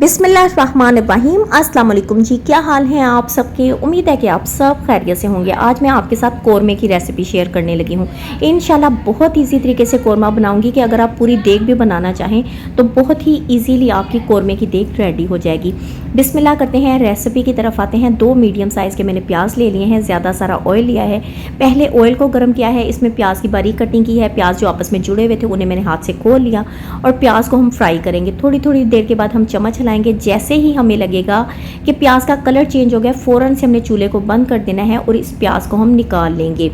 बिस्मिल्लाहिर्रहमानिर्रहीम। अस्सलाम वालेकुम जी, क्या हाल है आप सबके। उम्मीद है कि आप सब खैरियत से होंगे। आज मैं आपके साथ कोरमे की रेसिपी शेयर करने लगी हूँ। इंशाल्लाह बहुत इजी तरीके से कोरमा बनाऊंगी कि अगर आप पूरी देग भी बनाना चाहें तो बहुत ही इजीली आपकी कोरमे की देग रेडी हो जाएगी। बिस्मिल्लाह करते हैं, रेसिपी की तरफ आते हैं। 2 मीडियम साइज़ के मैंने प्याज ले लिए हैं, ज़्यादा सारा ऑयल लिया है। पहले ऑयल को गर्म किया है, इसमें प्याज की बारीक कटिंग की है। प्याज जो आपस में जुड़े हुए थे उन्हें मैंने हाथ से खोल लिया और प्याज को हम फ्राई करेंगे। थोड़ी थोड़ी देर के बाद हम चम्मच लाएंगे। जैसे ही हमें लगेगा कि प्याज का कलर चेंज हो गया, फ़ौरन से हमने चूल्हे को बंद कर देना है और इस प्याज को हम निकाल लेंगे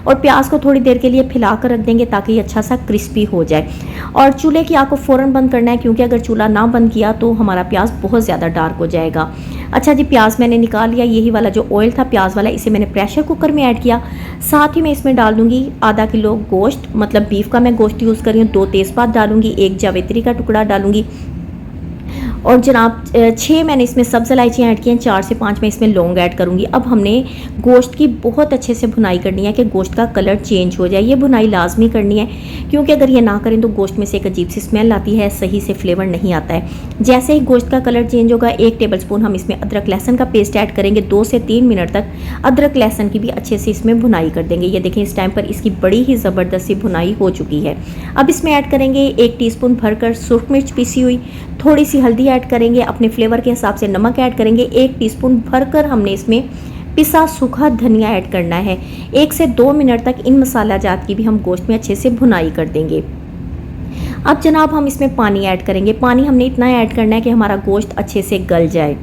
और प्याज को थोड़ी देर के लिए फैला कर रख देंगे ताकि ये अच्छा सा क्रिस्पी हो जाए। और चूल्हे की आग को फ़ौरन बंद करना है, क्योंकि अगर चूल्हा ना बंद किया तो हमारा प्याज बहुत ज़्यादा डार्क हो जाएगा। अच्छा जी, प्याज मैंने निकाल लिया। यही वाला जो ऑयल था प्याज वाला, इसे मैंने प्रेशर कुकर में ऐड किया। साथ ही मैं इसमें डाल दूंगी आधा किलो गोश्त, मतलब बीफ का मैं गोश्त यूज़ कर रही हूँ। 2 तेज़पात डालूंगी, 1 जावित्री का टुकड़ा डालूंगी और जनाब 6 मैंने इसमें सब्ज़ इलायचियाँ ऐड की हैं, 4 से 5 मैं इसमें लौंग ऐड करूँगी। अब हमने गोश्त की बहुत अच्छे से भुनाई करनी है कि गोश्त का कलर चेंज हो जाए। ये भुनाई लाजमी करनी है, क्योंकि अगर ये ना करें तो गोश्त में से एक अजीब सी स्मेल आती है, सही से फ्लेवर नहीं आता है। जैसे ही गोश्त का कलर चेंज होगा, 1 टेबल स्पून हम इसमें अदरक लहसुन का पेस्ट ऐड करेंगे। 2 से 3 मिनट तक अदरक लहसुन की भी अच्छे से इसमें भुनाई कर देंगे। ये देखें, इस टाइम पर इसकी बड़ी ही ज़बरदस्त सी भुनाई हो चुकी है। अब इसमें ऐड करेंगे 1 टीस्पून भरकर सुरख मिर्च पीसी हुई, थोड़ी सी हल्दी ऐड करेंगे, अपने फ्लेवर के हिसाब से नमक ऐड करेंगे। 1 टीस्पून भरकर हमने इसमें पिसा सूखा धनिया ऐड करना है। 1 से 2 मिनट तक इन मसाला जात की भी हम गोश्त में अच्छे से भुनाई कर देंगे। अब जनाब हम इसमें पानी ऐड करेंगे। पानी हमने इतना ऐड करना है कि हमारा गोश्त अच्छे से गल जाए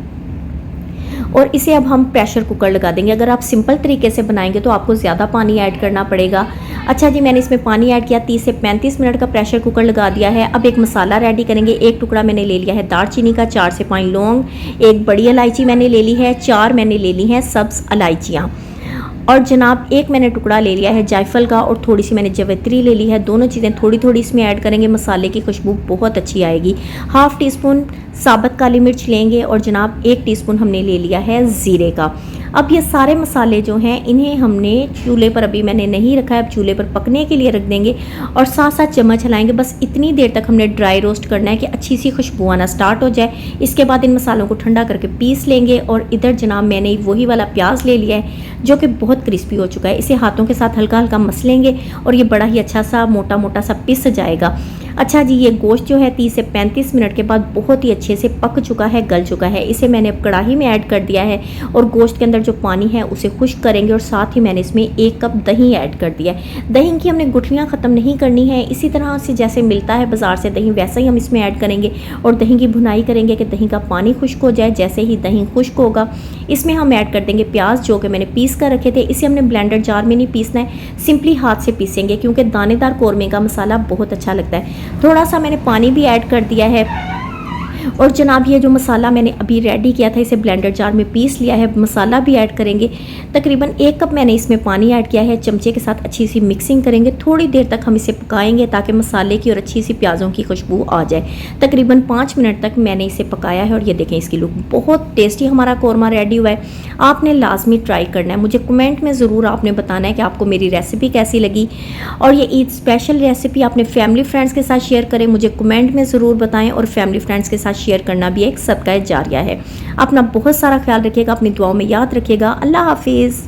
और इसे अब हम प्रेशर कुकर लगा देंगे। अगर आप सिंपल तरीके से बनाएंगे तो आपको ज़्यादा पानी ऐड करना पड़ेगा। अच्छा जी, मैंने इसमें पानी ऐड किया। 30 से 35 मिनट का प्रेशर कुकर लगा दिया है। अब एक मसाला रेडी करेंगे। 1 टुकड़ा मैंने ले लिया है दालचीनी का, 4 से 5 लौंग, 1 बड़ी इलायची मैंने ले ली है, 4 मैंने ले ली हैं सब्ज़ इलायचियाँ और जनाब 1 मैंने टुकड़ा ले लिया है जायफल का और थोड़ी सी मैंने जावित्री ले ली है। दोनों चीज़ें थोड़ी थोड़ी इसमें ऐड करेंगे, मसाले की खुशबू बहुत अच्छी आएगी। हाफ़ टी स्पून साबुत काली मिर्च लेंगे और जनाब 1 टीस्पून हमने ले लिया है ज़ीरे का। अब ये सारे मसाले जो हैं इन्हें हमने चूल्हे पर, अभी मैंने नहीं रखा है, अब चूल्हे पर पकने के लिए रख देंगे और साथ साथ चम्मच हिलाएंगे। बस इतनी देर तक हमने ड्राई रोस्ट करना है कि अच्छी सी खुशबू आना स्टार्ट हो जाए। इसके बाद इन मसालों को ठंडा करके पीस लेंगे और इधर जनाब मैंने वही वाला प्याज ले लिया है जो कि बहुत क्रिस्पी हो चुका है। इसे हाथों के साथ हल्का हल्का मसलेंगे और ये बड़ा ही अच्छा सा मोटा मोटा सा पिस जाएगा। अच्छा जी, ये गोश्त जो है 30 से 35 मिनट के बाद बहुत ही अच्छे से पक चुका है, गल चुका है। इसे मैंने अब कढ़ाई में ऐड कर दिया है और गोश्त के अंदर जो पानी है उसे खुश्क करेंगे और साथ ही मैंने इसमें 1 कप दही ऐड कर दिया है। दही की हमने गुठलियाँ ख़त्म नहीं करनी है, इसी तरह से जैसे मिलता है बाज़ार से दही वैसा ही हम इसमें ऐड करेंगे और दही की भुनाई करेंगे कि दही का पानी खुश्क हो जाए। जैसे ही दही खुश्क होगा, इसमें हम ऐड कर देंगे प्याज जो कि मैंने पीस कर रखे थे। इसे हमने ब्लेंडर जार में नहीं पीसना है, सिंपली हाथ से पीसेंगे क्योंकि दानेदार कोरमे का मसाला बहुत अच्छा लगता है। थोड़ा सा मैंने पानी भी ऐड कर दिया है और जनाब ये जो मसाला मैंने अभी रेडी किया था इसे ब्लेंडर जार में पीस लिया है। मसाला भी ऐड करेंगे। तकरीबन 1 कप मैंने इसमें पानी ऐड किया है। चमचे के साथ अच्छी सी मिक्सिंग करेंगे। थोड़ी देर तक हम इसे पकाएंगे ताकि मसाले की और अच्छी सी प्याज़ों की खुशबू आ जाए। तकरीबन 5 मिनट तक मैंने इसे पकाया है और ये देखें इसकी लुक बहुत टेस्टी हमारा कोरमा रेडी हुआ है। आपने लाजमी ट्राई करना है। मुझे कमेंट में ज़रूर आपने बताना है कि आपको मेरी रेसिपी कैसी लगी और ये ईद स्पेशल रेसिपी अपने फैमिली फ्रेंड्स के साथ शेयर करें। मुझे कमेंट में ज़रूर बताएं और फैमिली फ्रेंड्स के साथ शेयर करना भी एक सदका जारिया है। अपना बहुत सारा ख्याल रखिएगा, अपनी दुआओं में याद रखिएगा। अल्लाह हाफिज़।